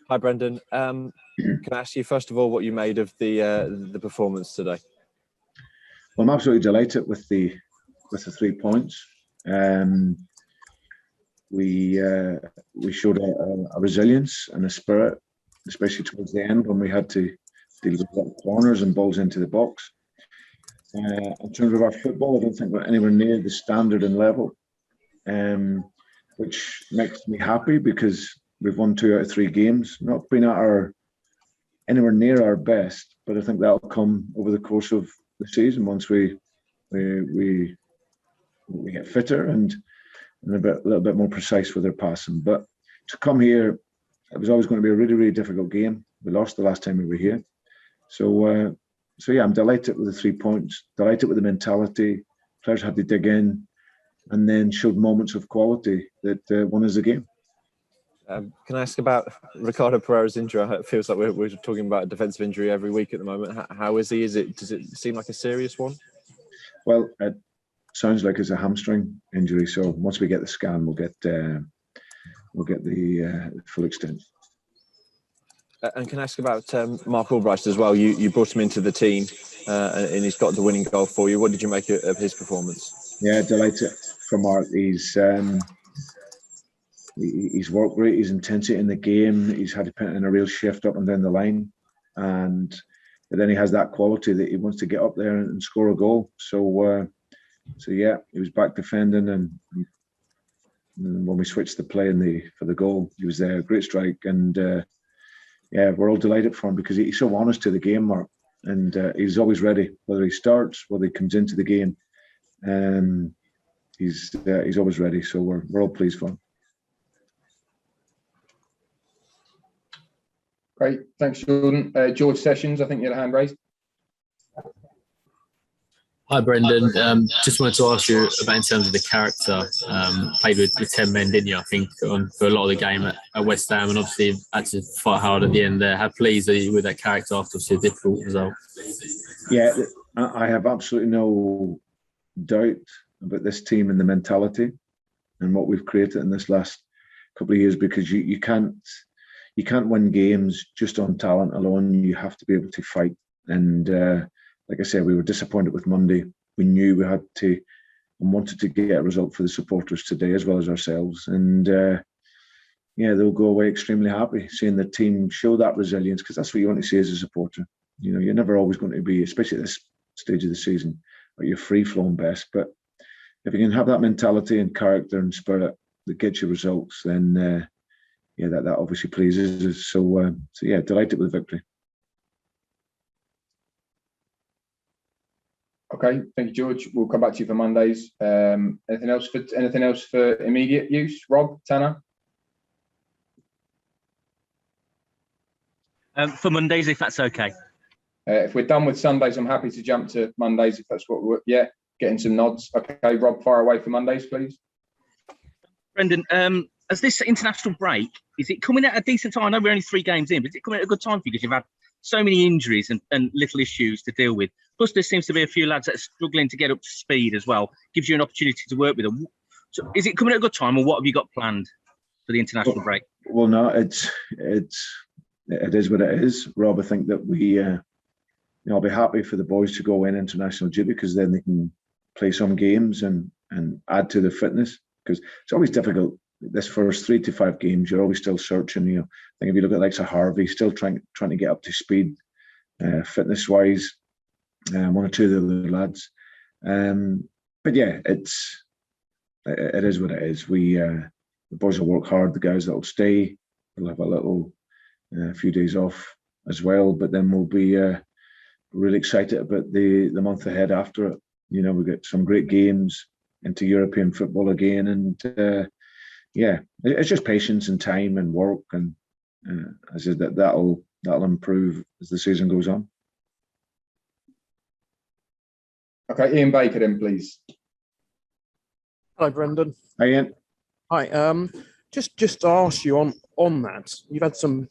Hi, Brendan. Can I ask you first of all what you made of the performance today? Well, I'm absolutely delighted with the 3 points. We showed a resilience and a spirit, especially towards the end when we had to deal with corners and balls into the box. In terms of our football, I don't think we're anywhere near the standard and level, which makes me happy because we've won 2 out of 3 games. Not been at anywhere near our best, but I think that'll come over the course of the season once we get fitter and a little bit more precise with our passing. But to come here, it was always going to be a really, really difficult game. We lost the last time we were here. So yeah, I'm delighted with the 3 points, delighted with the mentality. Players had to dig in and then showed moments of quality that won us the game. Can I ask about Ricardo Pereira's injury? It feels like we're talking about a defensive injury every week at the moment. How is he? Does it seem like a serious one? Well, it sounds like it's a hamstring injury. So once we get the scan, we'll get the full extent. And can I ask about Mark Albright as well? You brought him into the team, and he's got the winning goal for you. What did you make of his performance? Yeah, delighted for Mark. He's worked great. His intensity in the game. He's had to put in a real shift up and down the line, but then he has that quality that he wants to get up there and score a goal. So yeah, he was back defending, and when we switched the play for the goal, he was there. Great strike, and yeah, we're all delighted for him because he's so honest to the game, Mark, and he's always ready. Whether he starts, whether he comes into the game, he's always ready. So we're all pleased for him. Great, thanks, Jordan. George Sessions, I think you had a hand raised. Hi, Brendan. Just wanted to ask you about in terms of the character. Played with 10 men, didn't you? I think for a lot of the game at West Ham, and obviously had to fight hard at the end there. How pleased are you with that character after a difficult result? Yeah, I have absolutely no doubt about this team and the mentality and what we've created in this last couple of years, because you can't win games just on talent alone. You have to be able to fight. And like I said, we were disappointed with Monday. We knew we had to and wanted to get a result for the supporters today as well as ourselves. And yeah, they'll go away extremely happy seeing the team show that resilience, because that's what you want to see as a supporter. You know, you're never always going to be, especially at this stage of the season, at your free-flowing best. But if you can have that mentality and character and spirit that gets you results, then yeah, that obviously pleases us. So yeah, delighted with the victory. Okay, thank you, George. We'll come back to you for Mondays. Anything else for immediate use? Rob, Tanner? For Mondays, if that's okay. If we're done with Sundays, I'm happy to jump to Mondays if that's what we're. Yeah, getting some nods. Okay, Rob, fire away for Mondays, please. Brendan, as this international break, is it coming at a decent time? I know we're only 3 games in, but is it coming at a good time for you because you've had so many injuries and little issues to deal with? Plus, there seems to be a few lads that are struggling to get up to speed as well. Gives you an opportunity to work with them. So is it coming at a good time, or what have you got planned for the international break? Well, no, it is what it is, Rob. I think that we, I'll be happy for the boys to go in international duty, because then they can play some games and add to their fitness. Because it's always difficult. This first 3 to 5 games, you're always still searching. I think if you look at like Harvey, still trying to get up to speed, fitness wise. 1 or 2 of the other lads, but yeah, it is what it is. The boys will work hard. The guys that will stay will have a little few days off as well. But then we'll be really excited about the month ahead after it. We've got some great games into European football again, and yeah, it's just patience and time and work, and I said that'll improve as the season goes on. Okay, Ian Baker then, please. Hello, Brendan. Hi, Ian. Hi. Just to ask you on that, you've had some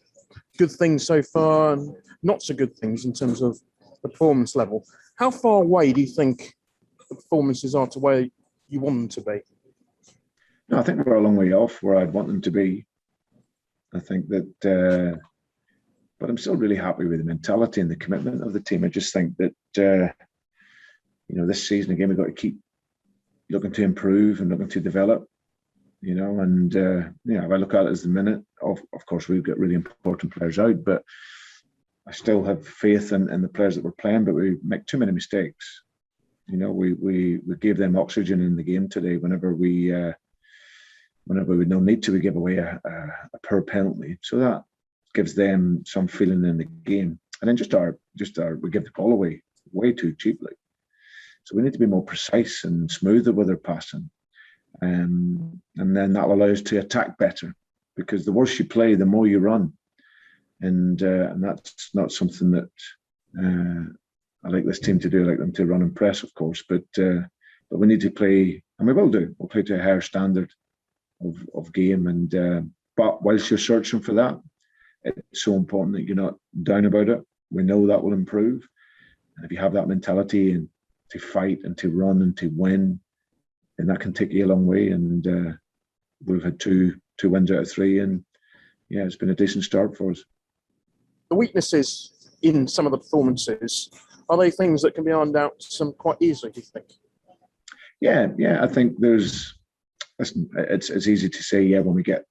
good things so far and not so good things in terms of the performance level. How far away do you think the performances are to where you want them to be? No, I think we're a long way off where I'd want them to be. I think that, but I'm still really happy with the mentality and the commitment of the team. I just think that, this season again, we've got to keep looking to improve and looking to develop, and, if I look at it as the minute, of course, we've got really important players out, but I still have faith in the players that we're playing, but we make too many mistakes. We gave them oxygen in the game today. Whenever we no need to, we give away a poor penalty. So that gives them some feeling in the game. And then we give the ball away way too cheaply. So we need to be more precise and smoother with our passing. And then that'll allow us to attack better, because the worse you play, the more you run. And that's not something that I like this team to do. I like them to run and press, of course, but we need to play, and we will do. We'll play to a higher standard of game. And but whilst you're searching for that, it's so important that you're not down about it. We know that will improve, and if you have that mentality and to fight and to run and to win, then that can take you a long way. And we've had two wins out of 3, and yeah, it's been a decent start for us. The weaknesses in some of the performances, are they things that can be ironed out quite easily, do you think? Yeah, I think it's easy to say, when we get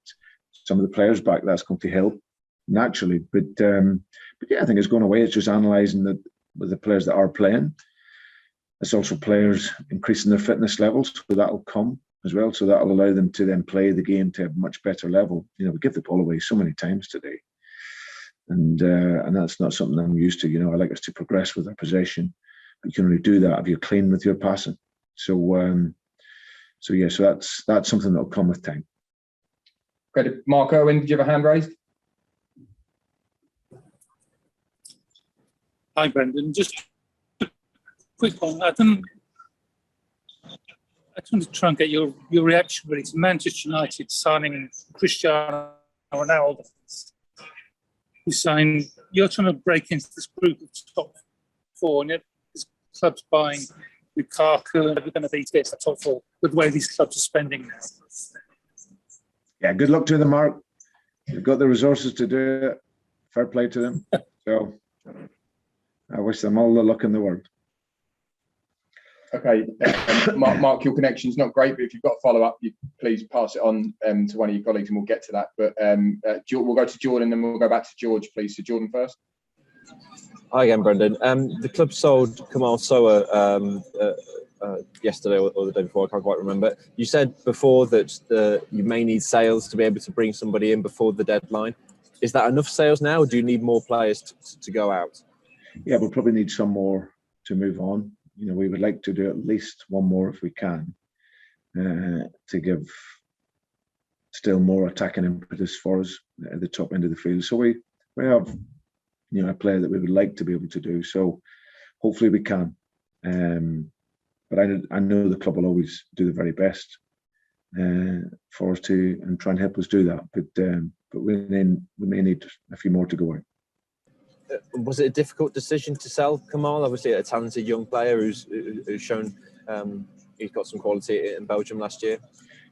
some of the players back, that's going to help naturally. But yeah, I think it's going away. It's just analysing with the players that are playing. It's also players increasing their fitness levels, so that'll come as well. So that'll allow them to then play the game to a much better level. We give the ball away so many times today, and that's not something I'm used to. I like us to progress with our possession, but you can only do that if you're clean with your passing. So that's something that'll come with time. Okay, Mark Owen, did you have a hand raised? Hi, Brendan. Just a quick one. I just want to try and get your reaction really to Manchester United signing Cristiano Ronaldo. You're trying to break into this group of top 4, and this club's buying Lukaku, and we're going to be to get to the top 4 with the way these clubs are spending now. Yeah, good luck to them, Mark. They've got the resources to do it. Fair play to them. So I wish them all the luck in the world. Okay, Mark, your connection's not great, but if you've got a follow-up, you please pass it on to one of your colleagues, and we'll get to that. But we'll go to Jordan, and we'll go back to George, please. So Jordan first. Hi again, Brendan. The club sold Kamal Soa yesterday or the day before, I can't quite remember. You said before that you may need sales to be able to bring somebody in before the deadline. Is that enough sales now, or do you need more players to go out? Yeah, we'll probably need some more to move on. We would like to do at least one more if we can, to give still more attacking impetus for us at the top end of the field. So we have, a player that we would like to be able to do. So hopefully we can. But I know the club will always do the very best for us to and try and help us do that. But we may need a few more to go out. Was it a difficult decision to sell Kamal? Obviously, a talented young player who's shown he's got some quality in Belgium last year.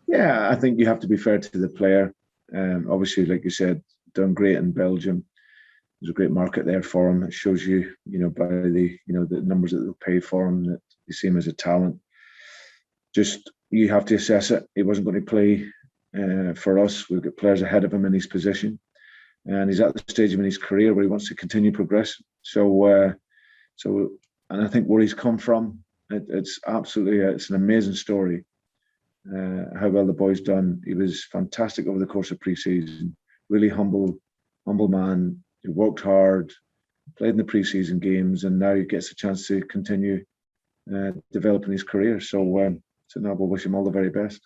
Yeah, I think you have to be fair to the player. Obviously, like you said, done great in Belgium. There's a great market there for him. It shows you, by the the numbers that they'll pay for him, that they see him as a talent. Just you have to assess it. He wasn't going to play for us. We've got players ahead of him in his position. And he's at the stage in his career where he wants to continue progressing. So and I think where he's come from, it's absolutely it's an amazing story. How well the boy's done. He was fantastic over the course of pre-season. Really humble man. He worked hard, played in the pre-season games, and now he gets a chance to continue developing his career. So now we'll wish him all the very best.